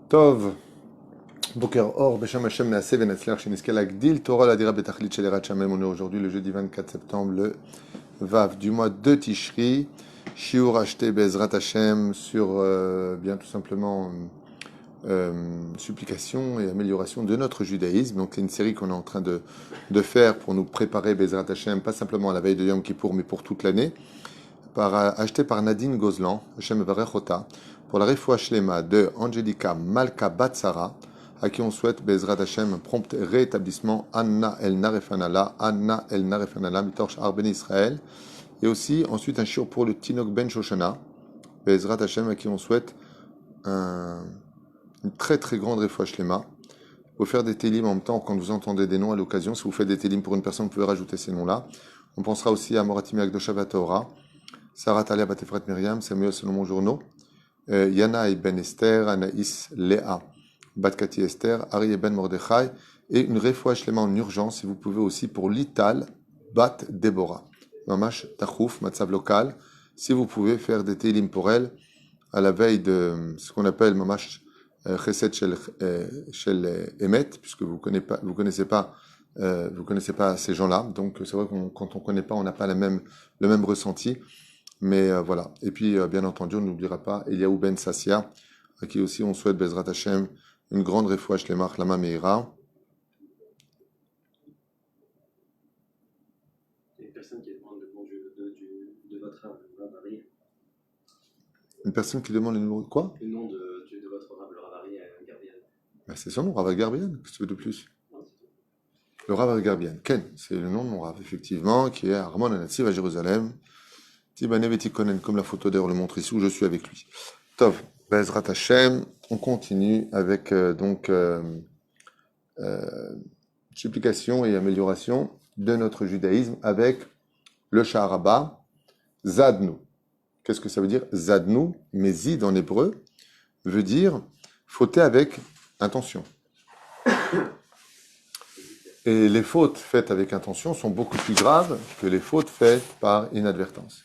Tov, Boker Or, Beshem Hashem Naaseh Venatzler Sheniske Lagdil, Torah Ladira Betachlit Shelerat Shamem. On est aujourd'hui le jeudi 24 septembre, le Vav du mois de Tishri. Shiur acheté Bezrat Hashem sur, bien tout simplement, supplication et amélioration de notre judaïsme. Donc c'est une série qu'on est en train de faire pour nous préparer Bezrat Hashem, pas simplement à la veille de Yom Kippour, mais pour toute l'année. Acheté par Nadine Gozlan, Hashem Varechota, pour la Refoua Shlema de Angelica Malka Batsara, à qui on souhaite Bezrat Hashem un prompt rétablissement. Anna El Narefanala, Anna El Narefanala, Mitorch Arben Israël. Et aussi, ensuite, un shiur pour le Tinok Ben Shoshana, Bezrat Hashem, à qui on souhaite une très très grande Refoua Shlema. Vous faire des télim en même temps quand vous entendez des noms à l'occasion. Si vous faites des télim pour une personne, vous pouvez rajouter ces noms-là. On pensera aussi à Moratimi Akdosha Vatora, Sarah Talia Batefrat Myriam, Samuel Solomon Journo, Yana et Ben Esther, Anaïs Léa, Batkati Esther, Ari et Ben Mordechai, et une refoua shlema en urgence, si vous pouvez aussi, pour Lital Bat Deborah. Mamash Tachouf, Matzav local, si vous pouvez faire des télim pour elle, à la veille de ce qu'on appelle Mamash Chesed Shel Emet, puisque vous connaissez pas ces gens-là, donc c'est vrai que quand on connaît pas, on n'a pas le même ressenti. Mais voilà. Et puis, bien entendu, on n'oubliera pas Eliaou Ben Sassia, à qui aussi on souhaite Bezrat Hashem une grande refoua shlema Lama Meira. Une personne qui demande le nom de votre Ravari. Une personne qui demande le numéro de quoi? Le nom de votre Rav, le Ravari Garbian. Ben, c'est son nom, Rav Garbian. Qu'est-ce que tu veux de plus? Le Rav Garbian. Ken, c'est le nom de mon Rav, effectivement, qui est à Armon Anatsiv à Jérusalem. Tibanev Konen, comme la photo d'ailleurs le montre ici, où je suis avec lui. Tov, Bezrat Hashem, on continue avec supplication et amélioration de notre judaïsme avec le Shaharaba, Zadnu. Qu'est-ce que ça veut dire? Zadnu, mais Zid en hébreu, veut dire fauter avec intention. Et les fautes faites avec intention sont beaucoup plus graves que les fautes faites par inadvertance.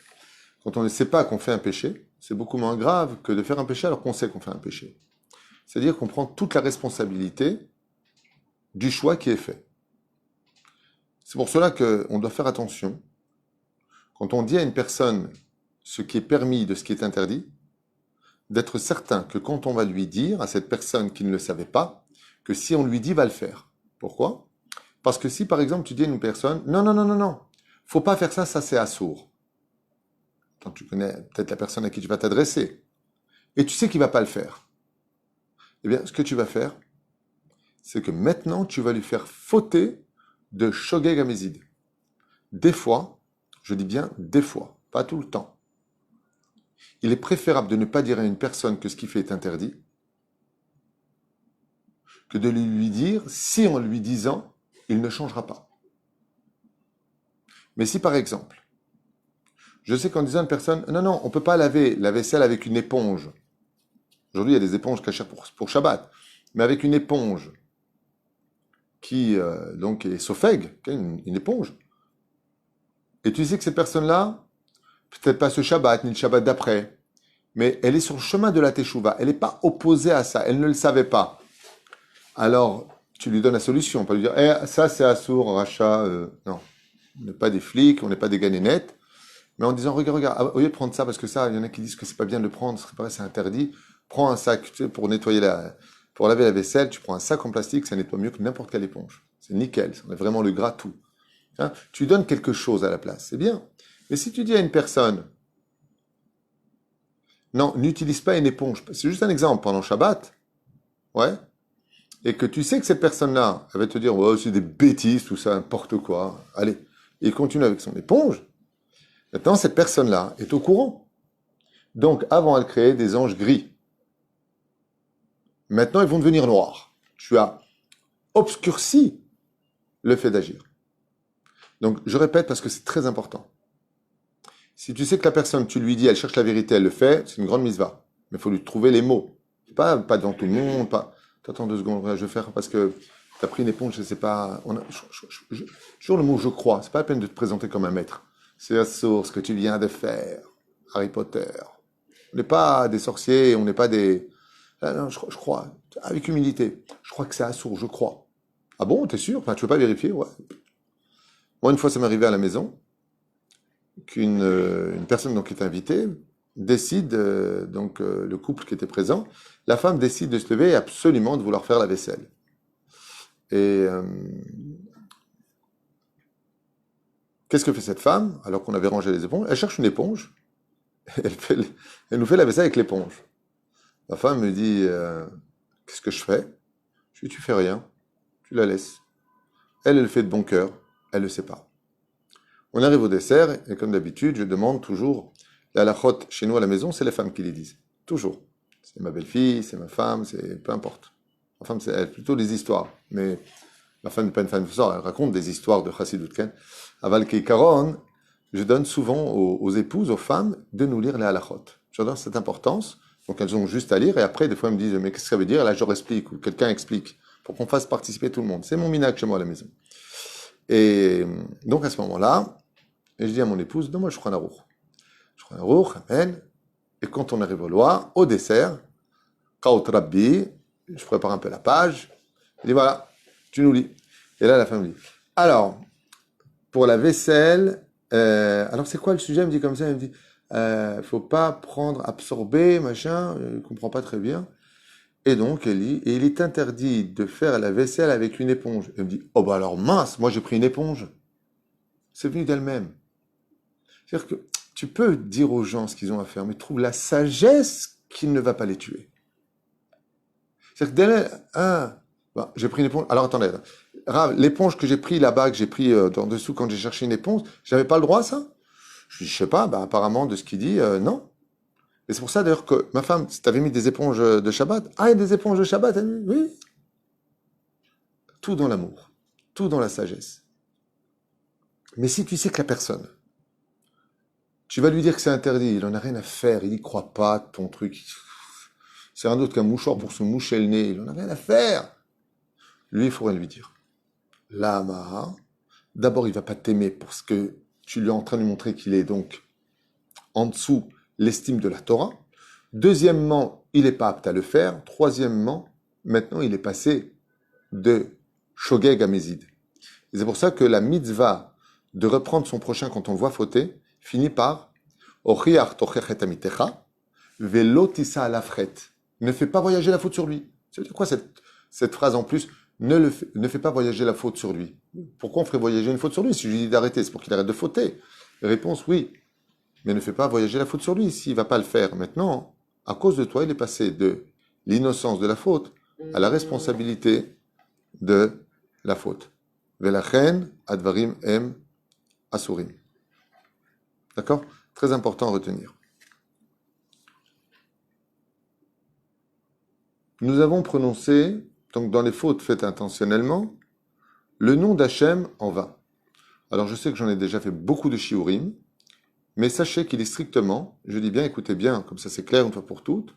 Quand on ne sait pas qu'on fait un péché, c'est beaucoup moins grave que de faire un péché alors qu'on sait qu'on fait un péché. C'est-à-dire qu'on prend toute la responsabilité du choix qui est fait. C'est pour cela qu'on doit faire attention. Quand on dit à une personne ce qui est permis de ce qui est interdit, d'être certain que quand on va lui dire à cette personne qui ne le savait pas, que si on lui dit, va le faire. Pourquoi? Parce que si par exemple tu dis à une personne, non, faut pas faire ça, ça c'est assourd. Tu connais peut-être la personne à qui tu vas t'adresser, et tu sais qu'il ne va pas le faire, eh bien, ce que tu vas faire, c'est que maintenant, tu vas lui faire fauter de Shogeg Amezid. Des fois, je dis bien des fois, pas tout le temps, il est préférable de ne pas dire à une personne que ce qu'il fait est interdit, que de lui dire, si en lui disant, il ne changera pas. Mais si par exemple, je sais qu'en disant à une personne, non, on ne peut pas laver la vaisselle avec une éponge. Aujourd'hui, il y a des éponges cachées pour Shabbat. Mais avec une éponge qui donc est sophègue, une éponge. Et tu sais que cette personne-là, peut-être pas ce Shabbat, ni le Shabbat d'après, mais elle est sur le chemin de la Teshuvah. Elle n'est pas opposée à ça. Elle ne le savait pas. Alors, tu lui donnes la solution. Pas lui dire, ça c'est Assour, Racha. Non. On n'est pas des flics, on n'est pas des ganénettes. Mais en disant, regarde, au lieu de prendre ça, parce que ça, il y en a qui disent que c'est pas bien de le prendre, c'est interdit, prends un sac, tu sais, pour laver la vaisselle, tu prends un sac en plastique, ça nettoie mieux que n'importe quelle éponge. C'est nickel, on a vraiment le gras tout. Hein? Tu donnes quelque chose à la place, c'est bien. Mais si tu dis à une personne, non, n'utilise pas une éponge, c'est juste un exemple, pendant Shabbat, ouais, et que tu sais que cette personne-là, elle va te dire, ouais, c'est des bêtises, tout ça, n'importe quoi, allez, et il continue avec son éponge. Maintenant, cette personne-là est au courant. Donc, avant, elle créait des anges gris. Maintenant, ils vont devenir noirs. Tu as obscurci le fait d'agir. Donc, je répète parce que c'est très important. Si tu sais que la personne, tu lui dis, elle cherche la vérité, elle le fait, c'est une grande misva. Mais il faut lui trouver les mots. Pas devant tout le monde, pas... Attends 2 secondes, je vais faire parce que tu as pris une éponge, je sais pas... Toujours le mot « je crois ». C'est pas la peine de te présenter comme un maître. C'est la source que tu viens de faire, Harry Potter. On n'est pas des sorciers, on n'est pas des... Ah non, je crois. avec humilité. Je crois que c'est assourd, je crois. Ah bon, t'es sûr? Enfin, tu veux pas vérifier? Ouais. Moi, une fois, ça m'est arrivé à la maison qu'une une personne donc, qui était invitée décide, le couple qui était présent, la femme décide de se lever et absolument de vouloir faire la vaisselle. Et qu'est-ce que fait cette femme? Alors qu'on avait rangé les éponges, elle cherche une éponge, elle nous fait la vaisselle avec l'éponge. La femme me dit, qu'est-ce que je fais? Je lui dis, tu fais rien, tu la laisses. Elle le fait de bon cœur, elle ne le sait pas. On arrive au dessert, et comme d'habitude, je demande toujours, la halachot chez nous à la maison, c'est les femmes qui les disent. Toujours. C'est ma belle-fille, c'est ma femme, c'est peu importe. Ma femme, c'est elle, plutôt des histoires. Mais ma femme n'est pas une femme de ça, elle raconte des histoires de Chassidut Ken. Aval Keikaron, je donne souvent aux épouses, aux femmes, de nous lire les halachot. Je donne cette importance, donc elles ont juste à lire, et après, des fois, elles me disent, mais qu'est-ce que ça veut dire? Et là, je leur explique, ou quelqu'un explique, pour qu'on fasse participer tout le monde. C'est mon minag chez moi à la maison. Et donc, à ce moment-là, et je dis à mon épouse, donne-moi le Shulchan Aruch. Shulchan Aruch, amen. Et quand on arrive au loi, au dessert, Kaot Rabbi, je prépare un peu la page, je dis voilà, tu nous lis. Et là, la femme me dit, alors, pour la vaisselle, alors c'est quoi le sujet? Elle me dit comme ça, elle me dit, faut pas prendre, absorber, machin, je ne comprends pas très bien. Et donc, elle dit, et il est interdit de faire la vaisselle avec une éponge. Elle me dit, oh bah alors mince, moi j'ai pris une éponge. C'est venu d'elle-même. C'est-à-dire que tu peux dire aux gens ce qu'ils ont à faire, mais trouve la sagesse qui ne va pas les tuer. C'est-à-dire que d'elle, j'ai pris une éponge. Alors attendez, Rav, l'éponge que j'ai pris là-bas, que j'ai pris en dessous quand j'ai cherché une éponge, j'avais pas le droit à ça? Je dis, je sais pas, apparemment de ce qu'il dit, non. Et c'est pour ça d'ailleurs que ma femme, si t'avais mis des éponges de Shabbat, il y a des éponges de Shabbat, elle dit, oui. Tout dans l'amour, tout dans la sagesse. Mais si tu sais que la personne, tu vas lui dire que c'est interdit, il en a rien à faire, il n'y croit pas, ton truc. C'est un autre qu'un mouchoir pour se moucher le nez, il en a rien à faire. Lui, il faut rien lui dire. Lama, d'abord, il va pas t'aimer parce que tu lui es en train de lui montrer qu'il est donc en dessous l'estime de la Torah. Deuxièmement, il n'est pas apte à le faire. Troisièmement, maintenant, il est passé de Shogeg à Mézid. Et c'est pour ça que la mitzvah de reprendre son prochain quand on le voit fauter finit par Ochiach tochechet amitecha velo tisa alafret. Ne fais pas voyager la faute sur lui. Ça veut dire quoi cette phrase en plus? Ne fais pas voyager la faute sur lui. Pourquoi on ferait voyager une faute sur lui? Si je lui dis d'arrêter, c'est pour qu'il arrête de fauter. Réponse oui. Mais ne fais pas voyager la faute sur lui. S'il ne va pas le faire maintenant, à cause de toi, il est passé de l'innocence de la faute à la responsabilité de la faute. Velachen advarim em asurim. D'accord? Très important à retenir. Nous avons prononcé, donc dans les fautes faites intentionnellement, le nom d'Hachem en vain. Alors je sais que j'en ai déjà fait beaucoup de shiurim, mais sachez qu'il est strictement, je dis bien, écoutez bien, comme ça c'est clair une fois pour toutes,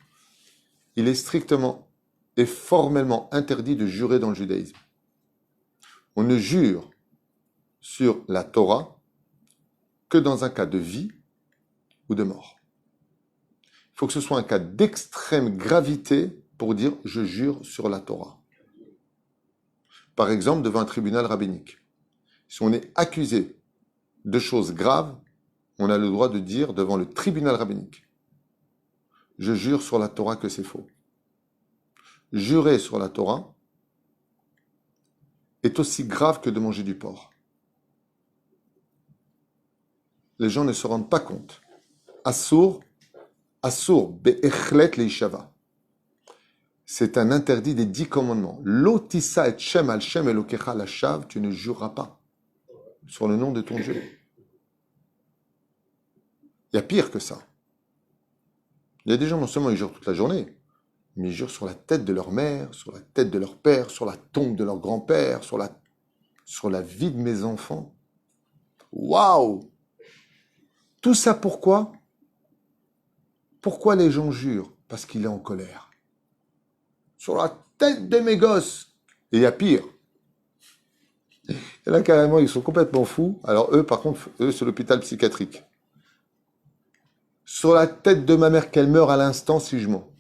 il est strictement et formellement interdit de jurer dans le judaïsme. On ne jure sur la Torah que dans un cas de vie ou de mort. Il faut que ce soit un cas d'extrême gravité pour dire « je jure sur la Torah ». Par exemple, devant un tribunal rabbinique. Si on est accusé de choses graves, on a le droit de dire devant le tribunal rabbinique « je jure sur la Torah que c'est faux ». Jurer sur la Torah est aussi grave que de manger du porc. Les gens ne se rendent pas compte. Assour, be'echlet leishava. C'est un interdit des 10 commandements. Lotissa et shem al shem elokecha lashav, tu ne jureras pas sur le nom de ton Dieu. Il y a pire que ça. Il y a des gens, non seulement ils jurent toute la journée, mais ils jurent sur la tête de leur mère, sur la tête de leur père, sur la tombe de leur grand-père, sur la vie de mes enfants. Waouh! Tout ça pourquoi? Pourquoi les gens jurent? Parce qu'il est en colère. Sur la tête de mes gosses. Et il y a pire. Et là, carrément, ils sont complètement fous. Alors eux, par contre, c'est l'hôpital psychiatrique. Sur la tête de ma mère, qu'elle meurt à l'instant si je mens.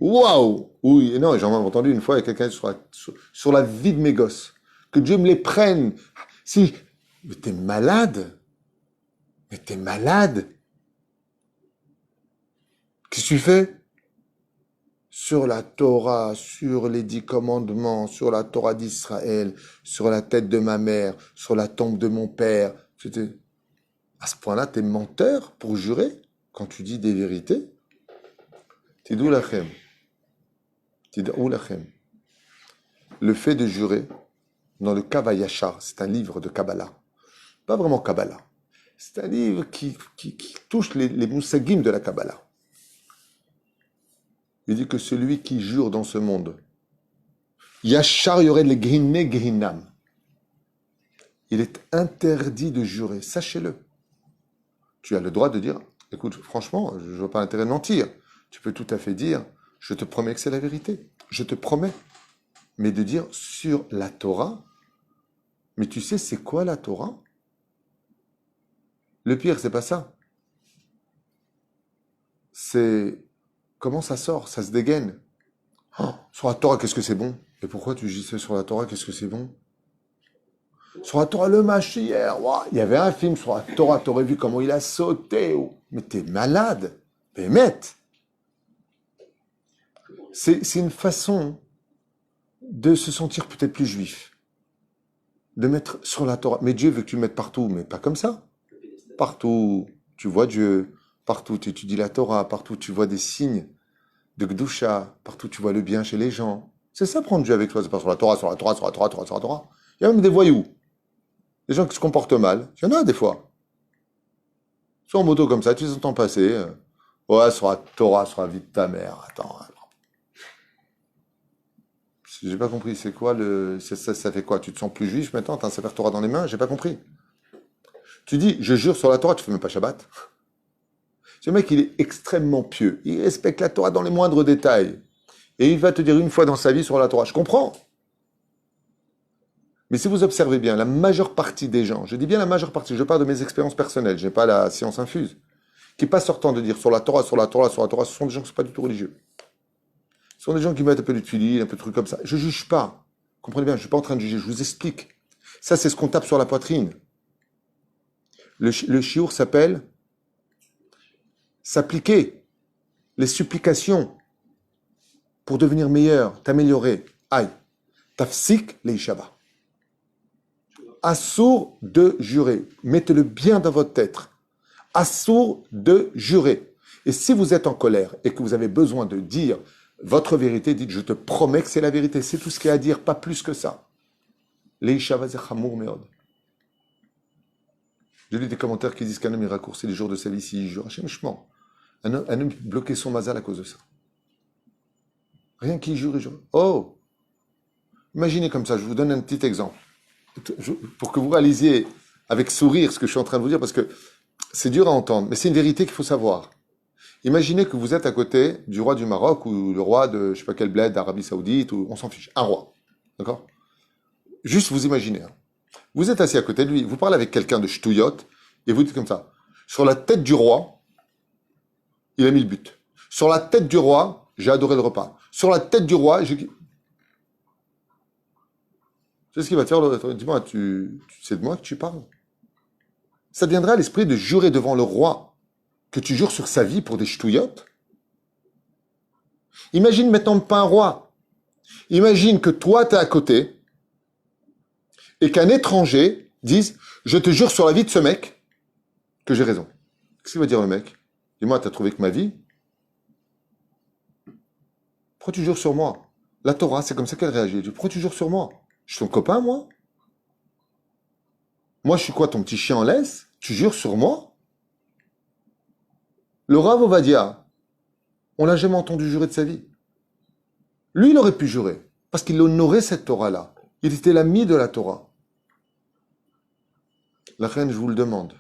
Waouh! Oui, non, j'en ai entendu une fois avec quelqu'un sur la vie de mes gosses. Que Dieu me les prenne. Si, mais t'es malade. Mais t'es malade. Qu'est-ce que tu fais? Sur la Torah, sur les 10 commandements, sur la Torah d'Israël, sur la tête de ma mère, sur la tombe de mon père. À ce point-là, t'es menteur pour jurer quand tu dis des vérités? Tidou lachem. Tidou lachem. Le fait de jurer, dans le Kava Yachar, c'est un livre de Kabbalah. Pas vraiment Kabbalah. C'est un livre qui touche les moussagim de la Kabbalah. Il dit que celui qui jure dans ce monde, Yachar Yored le Griné Grinam, il est interdit de jurer, sachez-le. Tu as le droit de dire, écoute, franchement, je ne vois pas l'intérêt de mentir. Tu peux tout à fait dire, je te promets que c'est la vérité. Je te promets. Mais de dire sur la Torah, mais tu sais, c'est quoi la Torah? Le pire, c'est pas ça. C'est comment ça sort, ça se dégaine. Oh, sur la Torah, qu'est-ce que c'est bon? Et pourquoi tu dis ça sur la Torah, qu'est-ce que c'est bon? Sur la Torah, le Mashiach, wow, il y avait un film sur la Torah, t'aurais vu comment il a sauté. Mais t'es malade. Bémet. C'est une façon de se sentir peut-être plus juif. De mettre sur la Torah. Mais Dieu veut que tu le mettes partout, mais pas comme ça. Partout, tu vois Dieu. Partout, tu étudies la Torah. Partout, tu vois des signes de Gdusha. Partout, tu vois le bien chez les gens. C'est ça, prendre Dieu avec toi. C'est pas sur la Torah, sur la Torah, sur la Torah, sur la Torah. Il y a même des voyous. Des gens qui se comportent mal. Il y en a des fois. Soit en moto comme ça, tu les entends passer. Ouais, sur la Torah, sur la vie de ta mère. Attends. J'ai pas compris. C'est quoi le. Ça fait quoi? Tu te sens plus juif maintenant? T'as un Sefer Torah dans les mains? J'ai pas compris. Tu dis, je jure sur la Torah, tu fais même pas Shabbat. Ce mec, il est extrêmement pieux. Il respecte la Torah dans les moindres détails. Et il va te dire une fois dans sa vie sur la Torah. Je comprends. Mais si vous observez bien, la majeure partie des gens, je dis bien la majeure partie, je parle de mes expériences personnelles, je n'ai pas la science infuse, qui passent leur temps de dire sur la Torah, sur la Torah, sur la Torah, ce sont des gens qui ne sont pas du tout religieux. Ce sont des gens qui mettent un peu de tuiles, un peu de trucs comme ça. Je ne juge pas. Comprenez bien, je ne suis pas en train de juger, je vous explique. Ça, c'est ce qu'on tape sur la poitrine. Le chiour s'appelle s'appliquer, les supplications pour devenir meilleur, t'améliorer. Aïe. Tafsik leishaba. Assour de jurer. Mettez-le bien dans votre tête. Assour de jurer. Et si vous êtes en colère et que vous avez besoin de dire votre vérité, dites je te promets que c'est la vérité. C'est tout ce qu'il y a à dire, pas plus que ça. Leishaba ze chamour meod. J'ai lu des commentaires qui disent qu'un homme il raccourcit les jours de sa vie s'il jure. Hachem shmo. Un homme bloquait son mazal à cause de ça. Rien qu'il jure et jure. Oh! Imaginez comme ça, je vous donne un petit exemple. Pour que vous réalisiez avec sourire ce que je suis en train de vous dire, parce que c'est dur à entendre, mais c'est une vérité qu'il faut savoir. Imaginez que vous êtes à côté du roi du Maroc ou le roi de je sais pas quel bled d'Arabie Saoudite, ou on s'en fiche, un roi. D'accord? Juste vous imaginez. Hein. Vous êtes assis à côté de lui, vous parlez avec quelqu'un de ch'touillotte, et vous dites comme ça. Sur la tête du roi, il a mis le but. Sur la tête du roi, j'ai adoré le repas. Sur la tête du roi, j'ai... C'est ce qu'il va te faire. Dis-moi, tu sais de moi que tu parles? Ça te viendra à l'esprit de jurer devant le roi que tu jures sur sa vie pour des ch'touillottes? Imagine maintenant pas un roi. Imagine que toi, tu es à côté et qu'un étranger dise « Je te jure sur la vie de ce mec que j'ai raison. » Qu'est-ce qu'il va dire le mec? Dis-moi, tu as trouvé que ma vie? Pourquoi tu jures sur moi? La Torah, c'est comme ça qu'elle réagit. Pourquoi tu jures sur moi? Je suis ton copain, moi? Moi, je suis quoi, ton petit chien en laisse? Tu jures sur moi? Le Rav Ovadia, on l'a jamais entendu jurer de sa vie. Lui, il aurait pu jurer, parce qu'il honorait cette Torah-là. Il était l'ami de la Torah. La reine, je vous le demande.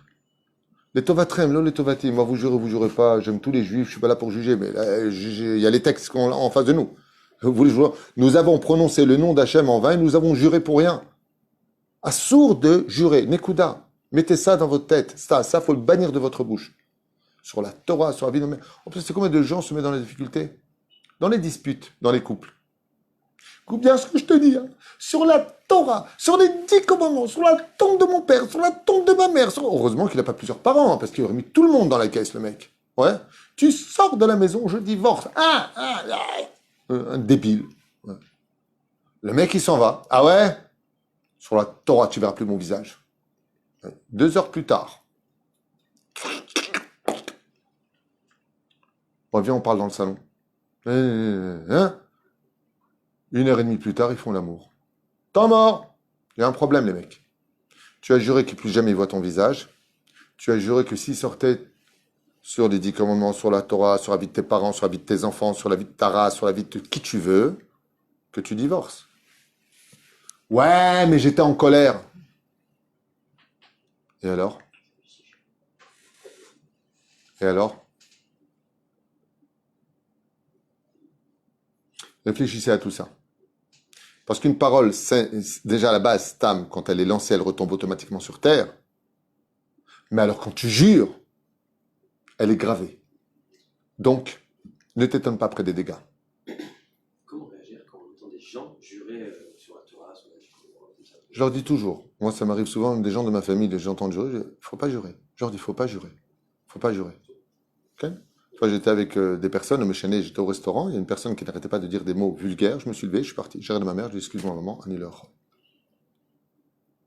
Les Tovatrem, non les Tovatim, moi vous jurez pas, j'aime tous les juifs, je suis pas là pour juger, mais là, il y a les textes qu'on a en face de nous. Nous avons prononcé le nom d'Hachem en vain et nous avons juré pour rien. Assour de jurer, Nekuda, mettez ça dans votre tête, ça faut le bannir de votre bouche. Sur la Torah, sur la vie de... En plus, c'est combien de gens se mettent dans la difficulté? dans les disputes, dans les couples. Écoute bien ce que je te dis, hein. Sur la Torah, sur les 10 commandements, sur la tombe de mon père, sur la tombe de ma mère. Heureusement qu'il n'a pas plusieurs parents, hein, parce qu'il aurait mis tout le monde dans la caisse, le mec. Ouais. Tu sors de la maison, je divorce. Un débile. Ouais. Le mec, il s'en va. Ah ouais? Sur la Torah, tu verras plus mon visage. 2 heures plus tard. Bon, viens, on parle dans le salon. Hein? 1 heure et demie plus tard, ils font l'amour. Temps mort! Il y a un problème, les mecs. Tu as juré qu'il plus jamais voit ton visage. Tu as juré que s'il sortait sur les 10 commandements, sur la Torah, sur la vie de tes parents, sur la vie de tes enfants, sur la vie de ta race, sur la vie de qui tu veux, que tu divorces. Ouais, mais j'étais en colère. Et alors? Et alors? Réfléchissez à tout ça. Parce qu'une parole, déjà à la base, Tam, quand elle est lancée, elle retombe automatiquement sur terre. Mais alors quand tu jures, elle est gravée. Donc, ne t'étonne pas près des dégâts. Comment réagir quand on entend des gens jurer sur la Torah, sur la vie comme ça? Je leur dis toujours, moi ça m'arrive souvent, même des gens de ma famille, des gens entendent jurer, il ne faut pas jurer. Je leur dis, il ne faut pas jurer. Il ne faut pas jurer. Ok? Toi, j'étais avec des personnes, au Méchané, j'étais au restaurant, il y a une personne qui n'arrêtait pas de dire des mots vulgaires, je me suis levé, je suis parti, j'ai regardé ma mère, je lui ai dit, excuse-moi maman, annule-leur.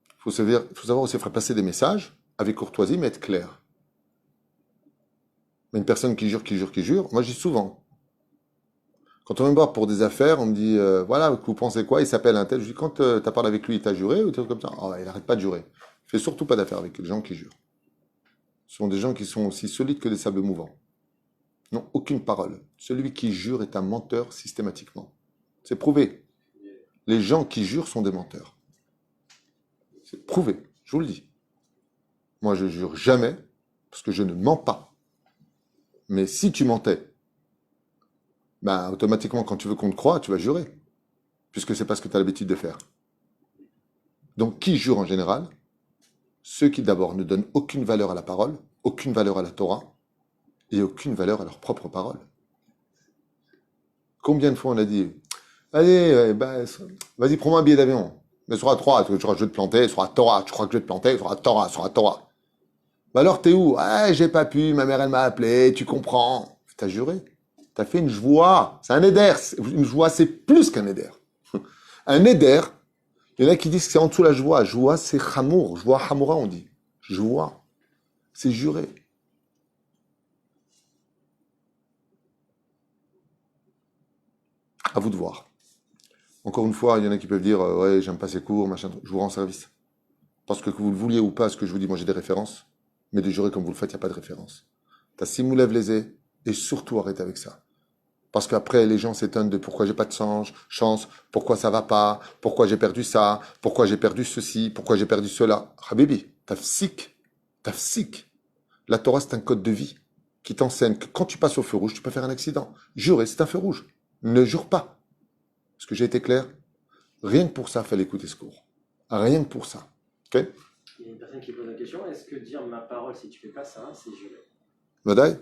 Il faut savoir aussi faire passer des messages, avec courtoisie, mais être clair. Mais une personne qui jure, moi je dis souvent, quand on vient me voir pour des affaires, on me dit, voilà, vous pensez quoi? Il s'appelle un tel. Je dis, quand tu as parlé avec lui, il t'a juré ou des trucs comme ça? Oh, il n'arrête pas de jurer. Fais surtout pas d'affaires avec les gens qui jurent. Ce sont des gens qui sont aussi solides que des sables mouvants. N'ont aucune parole. Celui qui jure est un menteur systématiquement. C'est prouvé. Les gens qui jurent sont des menteurs. C'est prouvé, je vous le dis. Moi, je jure jamais, parce que je ne mens pas. Mais si tu mentais, ben, automatiquement, quand tu veux qu'on te croie, tu vas jurer. Puisque c'est pas ce que tu as l'habitude de faire. Donc, qui jure en général? Ceux qui d'abord ne donnent aucune valeur à la parole, aucune valeur à la Torah, et aucune valeur à leur propre parole. Combien de fois on a dit, allez, vas-y, prends-moi un billet d'avion. Mais sur la Torah, tu crois que je vais te planter, sur la Torah, tu crois que je vais te planter, sur la Torah. Bah alors, t'es où? Ah, j'ai pas pu, ma mère, elle m'a appelé, tu comprends. T'as juré. T'as fait une joie. C'est un éder. Une joie, c'est plus qu'un éder. Un éder, il y en a qui disent que c'est en dessous la joie. Joie, c'est chamour. Joie, hamoura, on dit. Joie. C'est juré. À vous de voir. Encore une fois, il y en a qui peuvent dire ouais, j'aime pas ces cours, machin. Je vous rends service. Parce que vous le vouliez ou pas, ce que je vous dis, moi j'ai des références. Mais de jurer comme vous le faites, il n'y a pas de référence. T'as Simoulev lésé, et surtout arrête avec ça. Parce qu'après, les gens s'étonnent de pourquoi j'ai pas de chance, pourquoi ça va pas, pourquoi j'ai perdu ça, pourquoi j'ai perdu ceci, pourquoi j'ai perdu cela. Habibi, tafsik. La Torah, c'est un code de vie qui t'enseigne que quand tu passes au feu rouge, tu peux faire un accident. Jurer, c'est un feu rouge. Ne jure pas. Est-ce que j'ai été clair? Rien que pour ça, il fallait écouter ce cours. Rien que pour ça. Ok? Il y a une personne qui pose la question, est-ce que dire ma parole si tu fais pas ça, c'est jurer? Vadaï?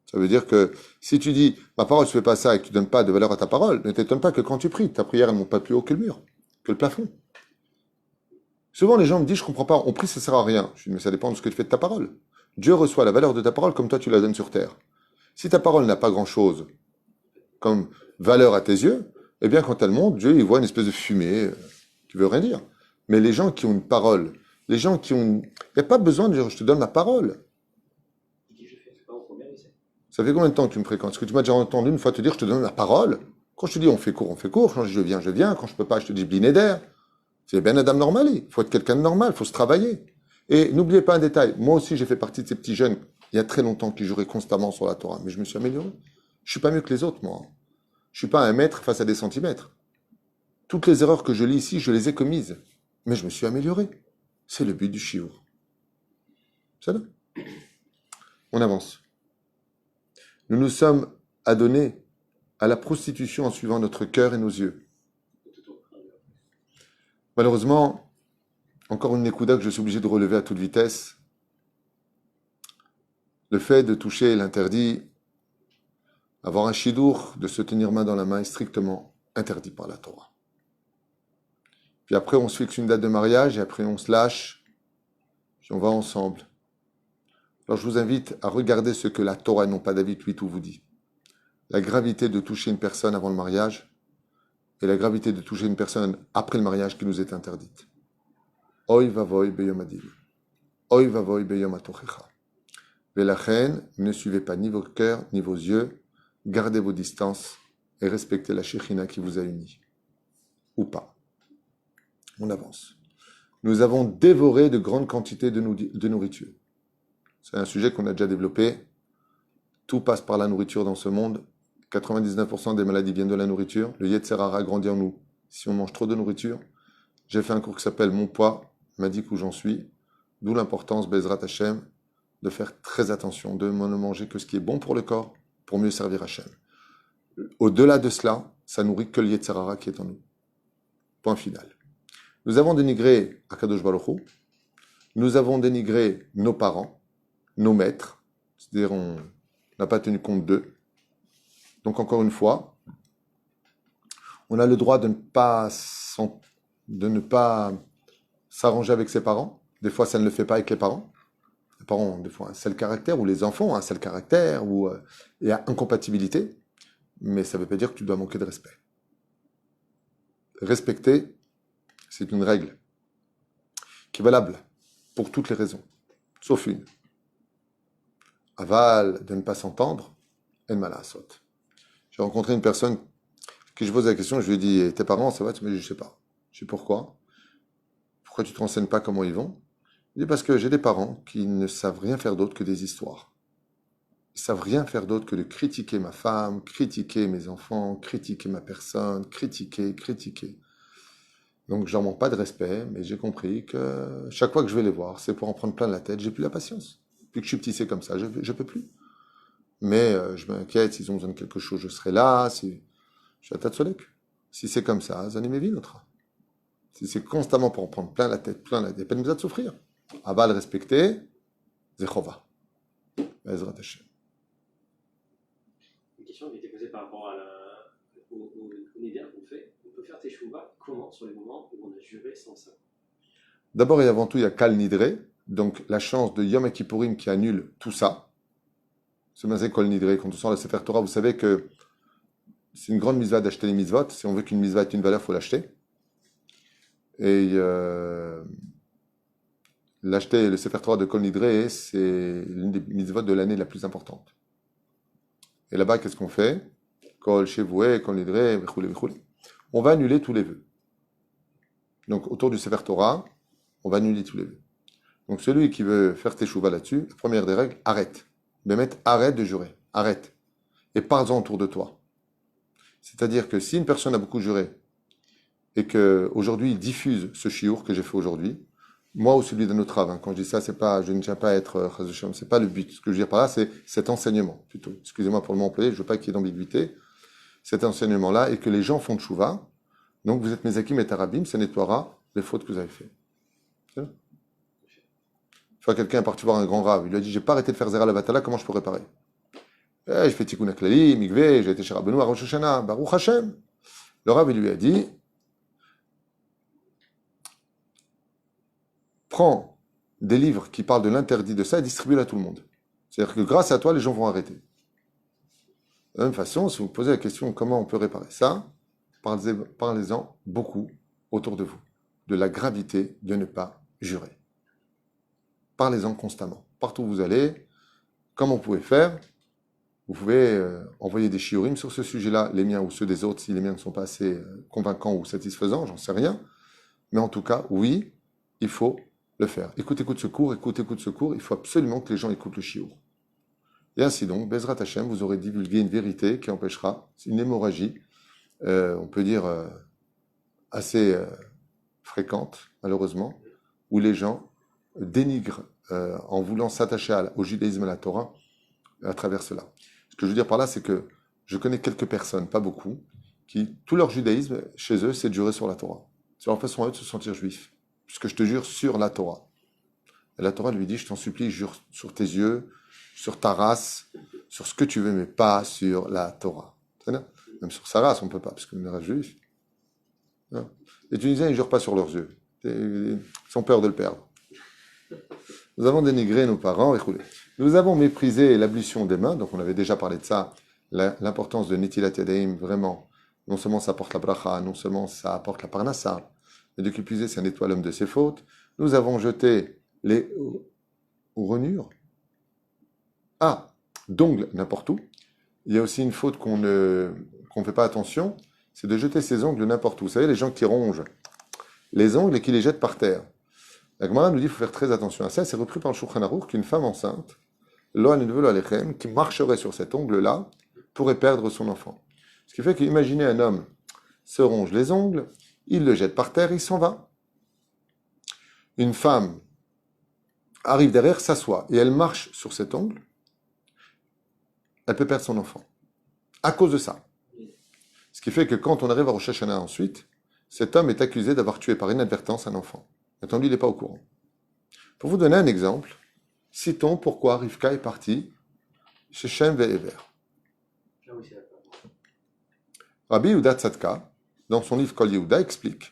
Ça veut dire que si tu dis ma parole, je fais pas ça et que tu donnes pas de valeur à ta parole, ne t'étonne pas que quand tu pries, ta prière, elle ne monte pas plus haut que le mur, que le plafond. Souvent, les gens me disent, je comprends pas, on prie, ça sert à rien. Je dis, mais ça dépend de ce que tu fais de ta parole. Dieu reçoit la valeur de ta parole comme toi, tu la donnes sur terre. Si ta parole n'a pas grand-chose comme valeur à tes yeux, eh bien, quand elle monte, Dieu, il voit une espèce de fumée qui veut rien dire. Mais les gens qui ont une parole, les gens qui ont... Il n'y a pas besoin de dire, je te donne ma parole. Ça fait combien de temps que tu me fréquentes? Est-ce que tu m'as déjà entendu une fois te dire, je te donne ma parole? Quand je te dis, on fait court, on fait court. Quand je dis, je viens. Quand je peux pas, je te dis, blinéder. C'est bien Adam normal. Il faut être quelqu'un de normal, il faut se travailler. Et n'oubliez pas un détail. Moi aussi, j'ai fait partie de ces petits jeunes, il y a très longtemps, qui juraient constamment sur la Torah. Mais je me suis amélioré. Je suis pas mieux que les autres, moi. Je suis pas un mètre face à des centimètres. Toutes les erreurs que je lis ici, je les ai commises. Mais je me suis amélioré. C'est le but du chiour. C'est là. On avance. Nous nous sommes adonnés à la prostitution en suivant notre cœur et nos yeux. Malheureusement, encore une écouda que je suis obligé de relever à toute vitesse. Le fait de toucher l'interdit Avoir un shidour, de se tenir main dans la main, est strictement interdit par la Torah. Puis après, on se fixe une date de mariage et après, on se lâche, puis on va ensemble. Alors, je vous invite à regarder ce que la Torah, non pas David 8, vous dit. La gravité de toucher une personne avant le mariage et la gravité de toucher une personne après le mariage qui nous est interdite. Oy vavoy beyom adin. Oy vavoy beyom atochecha. Velachen, ne suivez pas ni vos cœurs ni vos yeux, gardez vos distances et respectez la Shekhinah qui vous a unis. Ou pas. On avance. Nous avons dévoré de grandes quantités de nourriture. C'est un sujet qu'on a déjà développé. Tout passe par la nourriture dans ce monde. 99% des maladies viennent de la nourriture. Le Yetzer Hara grandit en nous si on mange trop de nourriture. J'ai fait un cours qui s'appelle Mon poids, m'a dit où j'en suis. D'où l'importance, Bezrat Hashem, de faire très attention, de ne manger que ce qui est bon pour le corps, pour mieux servir Hashem. Au-delà de cela, ça nourrit que le Yetzer Hara qui est en nous. Point final. Nous avons dénigré Akadosh Baruch Hu. Nous avons dénigré nos parents, nos maîtres. C'est-à-dire, on n'a pas tenu compte d'eux. Donc, encore une fois, on a le droit de ne pas s'arranger avec ses parents. Des fois, ça ne le fait pas avec les parents. Les parents ont des fois un seul caractère, ou les enfants ont un seul caractère, ou il y a incompatibilité. Mais ça ne veut pas dire que tu dois manquer de respect. Respecter, c'est une règle qui est valable pour toutes les raisons, sauf une. Aval, de ne pas s'entendre, en malasot. J'ai rencontré une personne qui je pose la question, je lui ai dit, tes parents, ça va? Tu me dis, je sais pas. Je sais pourquoi. Pourquoi tu te renseignes pas comment ils vont? Il dit, parce que j'ai des parents qui ne savent rien faire d'autre que des histoires. Ils savent rien faire d'autre que de critiquer ma femme, critiquer mes enfants, critiquer ma personne, critiquer. Donc, je leur manque pas de respect, mais j'ai compris que chaque fois que je vais les voir, c'est pour en prendre plein la tête. J'ai plus la patience. Depuis que je suis petit, c'est comme ça. Je peux plus. Mais je m'inquiète, s'ils ont besoin de quelque chose, je serai là. Si je suis à Tatsolek. Si c'est comme ça, Zanemevi notre. Si c'est constamment pour en prendre plein la tête, il n'y a pas de de souffrir. Abba le respecter, Zechova. Bezrat Hashem. Une question qui a été posée par rapport au neder qu'on fait. On peut faire teshuva comment sur les moments où on a juré sans ça? D'abord et avant tout, il y a Kal Nidre, donc la chance de Yom Kippourim qui annule tout ça. C'est Mazé Kol Nidre. Quand on sort le Sefer Torah, vous savez que c'est une grande mitzvah d'acheter les mitzvot. Si on veut qu'une mitzvah ait une valeur, il faut l'acheter. Et l'acheter, le Sefer Torah de Kol Nidre, c'est l'une des mitzvot de l'année la plus importante. Et là-bas, qu'est-ce qu'on fait? Kol Shevoué, Kol Nidre, Vichoulé. On va annuler tous les vœux. Donc, autour du Sefer Torah, on va annuler tous les vœux. Donc, celui qui veut faire teshuva là-dessus, la première des règles, arrête. Bémet, arrête de jurer. Arrête. Et parle-en autour de toi. C'est-à-dire que si une personne a beaucoup juré et qu'aujourd'hui il diffuse ce chiour que j'ai fait aujourd'hui, moi ou celui d'un autre rave, quand je dis ça, c'est pas, je ne tiens pas à être c'est pas le but. Ce que je veux dire par là, c'est cet enseignement, plutôt. Excusez-moi pour le mot employé, je veux pas qu'il y ait d'ambiguïté. Cet enseignement-là, et que les gens font de chouva, donc vous êtes mes akim et tarabim, ça nettoiera les fautes que vous avez faites. C'est vrai? Une fois, quelqu'un est parti voir un grand rave, il lui a dit, j'ai pas arrêté de faire Zera la Vatala, comment je peux réparer? Je fais Tikkun HaKlali, Mikveh, j'ai été chez Rabbeinu à Rosh Hashanah, Baruch Hashem. Le rave, il lui a dit, prends des livres qui parlent de l'interdit de ça et distribue-les à tout le monde. C'est-à-dire que grâce à toi, les gens vont arrêter. De la même façon, si vous posez la question comment on peut réparer ça, parlez-en beaucoup autour de vous, de la gravité de ne pas jurer. Parlez-en constamment. Partout où vous allez, comme vous pouvez faire, vous pouvez envoyer des shiurim sur ce sujet-là, les miens ou ceux des autres, si les miens ne sont pas assez convaincants ou satisfaisants, j'en sais rien. Mais en tout cas, oui, il faut le faire. Écoute ce cours, il faut absolument que les gens écoutent le shiur. Et ainsi donc, Bezrat Hashem, vous aurez divulgué une vérité qui empêchera une hémorragie, on peut dire assez fréquente, malheureusement, où les gens dénigrent en voulant s'attacher au judaïsme et à la Torah à travers cela. Ce que je veux dire par là, c'est que je connais quelques personnes, pas beaucoup, qui, tout leur judaïsme, chez eux, c'est de jurer sur la Torah. C'est leur façon à eux de se sentir juifs. Puisque je te jure sur la Torah. Et la Torah lui dit, je t'en supplie, jure sur tes yeux, sur ta race, sur ce que tu veux, mais pas sur la Torah. Même sur sa race, on ne peut pas, parce qu'on est race juif. Les Tunisiens, ils ne jurent pas sur leurs yeux. Ils ont peur de le perdre. Nous avons dénigré nos parents, et nous avons méprisé l'ablution des mains, donc on avait déjà parlé de ça, l'importance de Netilat Yadayim, vraiment. Non seulement ça apporte la bracha, non seulement ça apporte la parnassa, mais de qui plus est, ça nettoie l'homme de ses fautes. Nous avons jeté les rognures. D'ongles n'importe où. Il y a aussi une faute qu'on ne fait pas attention, c'est de jeter ses ongles n'importe où. Vous savez, les gens qui rongent les ongles et qui les jettent par terre. La Gemara nous dit qu'il faut faire très attention à ça. C'est repris par le Shulchan Aruch qu'une femme enceinte, qui marcherait sur cet ongle-là, pourrait perdre son enfant. Ce qui fait qu'imaginez un homme se ronge les ongles, il le jette par terre, il s'en va. Une femme arrive derrière, s'assoit, et elle marche sur cet ongle, elle peut perdre son enfant. À cause de ça. Ce qui fait que quand on arrive à Rosh Hashanah ensuite, cet homme est accusé d'avoir tué par inadvertance un enfant. Attends, lui, il n'est pas au courant. Pour vous donner un exemple, citons pourquoi Rivka est partie chez Shem Ve'ever. Rabbi Yehuda Tzadka, dans son livre Kol Yehuda, explique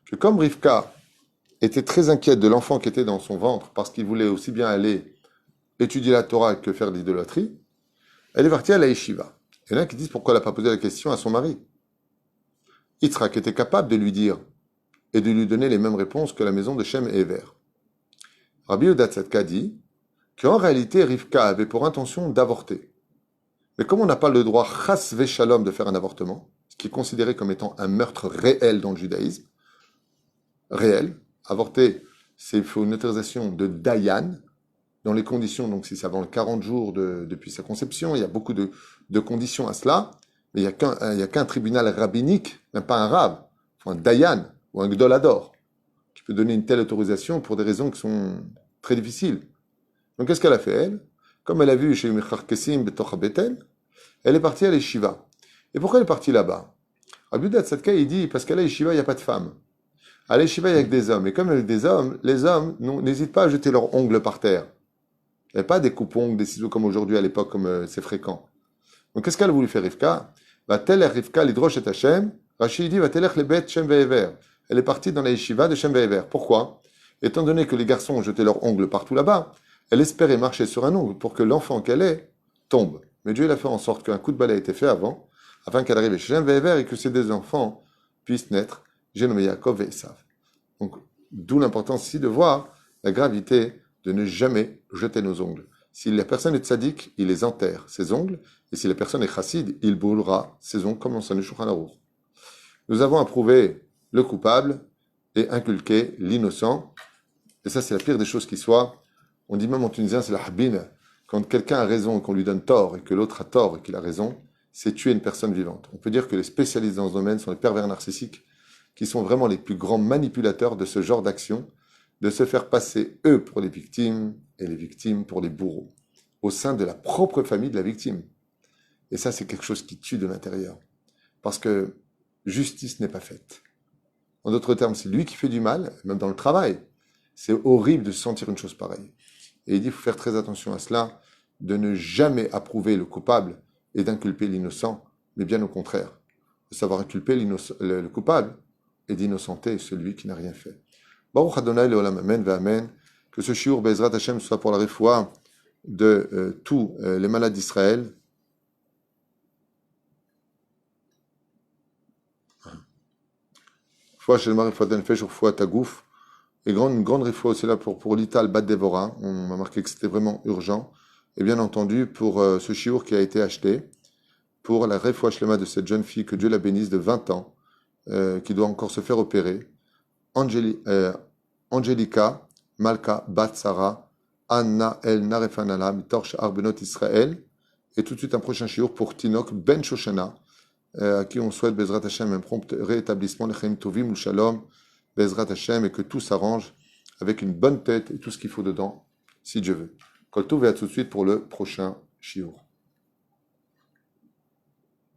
que comme Rivka était très inquiète de l'enfant qui était dans son ventre parce qu'il voulait aussi bien aller étudier la Torah que faire de l'idolâtrie, elle est partie à la yeshiva. Il y en a qui disent pourquoi elle n'a pas posé la question à son mari. Yitzhak était capable de lui dire et de lui donner les mêmes réponses que la maison de Shem et Ever. Rabbi Yehuda Tzadka dit qu'en réalité, Rivka avait pour intention d'avorter. Mais comme on n'a pas le droit chas veshalom de faire un avortement, ce qui est considéré comme étant un meurtre réel dans le judaïsme, réel, avorter, il faut une autorisation de Dayan, dans les conditions, donc si c'est avant les 40 jours depuis sa conception, il y a beaucoup de conditions à cela, mais il n'y a qu'un tribunal rabbinique, même pas un rab, un Dayan ou un Gdolador, qui peut donner une telle autorisation pour des raisons qui sont très difficiles. Donc qu'est-ce qu'elle a fait, elle? Comme elle a vu chez Mecharkesim Betocha Betel, elle est partie à l'Yeshiva. Et pourquoi elle est partie là-bas? Rabbi Yehuda Tzadka, il dit, parce qu'à l'Yeshiva, il n'y a pas de femmes. À l'Yeshiva, il n'y a que des hommes. Et comme il y a que des hommes, les hommes n'hésitent pas à jeter leurs ongles par terre. Il n'y a pas des coupe-ongles, des ciseaux comme aujourd'hui à l'époque, comme c'est fréquent. Donc qu'est-ce qu'elle a voulu faire Rivka? Va-t-elle Rivka l'idrosh et Hashem? Rashi dit, va-t-elle le bet Shem ve'ever? Elle est partie dans la yeshiva de Shem ve'ever. Pourquoi? Étant donné que les garçons ont jeté leurs ongles partout là-bas, elle espérait marcher sur un ongle pour que l'enfant qu'elle est tombe. Mais Dieu il a fait en sorte qu'un coup de balai ait été fait avant, afin qu'elle arrive chez Shem ve'ever et que ces deux enfants puissent naître, j'ai nommé Yaakov et Esav. Donc, d'où l'importance ici de voir la gravité de ne jamais jeter nos ongles. Si la personne est tzaddik, il les enterre, ses ongles, et si la personne est chassid, il brûlera ses ongles comme l'enseigne Shulchan Aruch. Nous avons approuvé le coupable et inculqué l'innocent, et ça c'est la pire des choses qui soit. On dit même en tunisien, c'est la habine. Quand quelqu'un a raison et qu'on lui donne tort, et que l'autre a tort et qu'il a raison, c'est tuer une personne vivante. On peut dire que les spécialistes dans ce domaine sont les pervers narcissiques, qui sont vraiment les plus grands manipulateurs de ce genre d'action, de se faire passer, eux, pour les victimes, et les victimes pour les bourreaux, au sein de la propre famille de la victime. Et ça, c'est quelque chose qui tue de l'intérieur. Parce que justice n'est pas faite. En d'autres termes, c'est lui qui fait du mal, même dans le travail. C'est horrible de se sentir une chose pareille. Et il dit, il faut faire très attention à cela, de ne jamais approuver le coupable et d'inculper l'innocent, mais bien au contraire, de savoir inculper le coupable et d'innocenter celui qui n'a rien fait. Baruch Adonai Leolam Amen Ve'Amen. Que ce shiur Bezrat Hashem soit pour la réfoua de tous les malades d'Israël. Foi Shelma Refoua Denfesh Refoua Tagouf. Et une grande réfoua aussi là pour l'Ital Bat Devora. On m'a marqué que c'était vraiment urgent. Et bien entendu pour ce shiur qui a été acheté pour la réfoua Shelma de cette jeune fille, que Dieu la bénisse, de 20 ans, qui doit encore se faire opérer. Angelica Malka Bat Sarah Anna El Narefanala Mitorch Arbenot Israël. Et tout de suite un prochain shiur pour Tinok Ben Shoshana, à qui on souhaite Bezrat Hashem un prompt rétablissement, Lechem Tovim ou Shalom, Bezrat Hashem, et que tout s'arrange avec une bonne tête et tout ce qu'il faut dedans, si Dieu veut. Kol Tov, et à tout de suite pour le prochain shiur.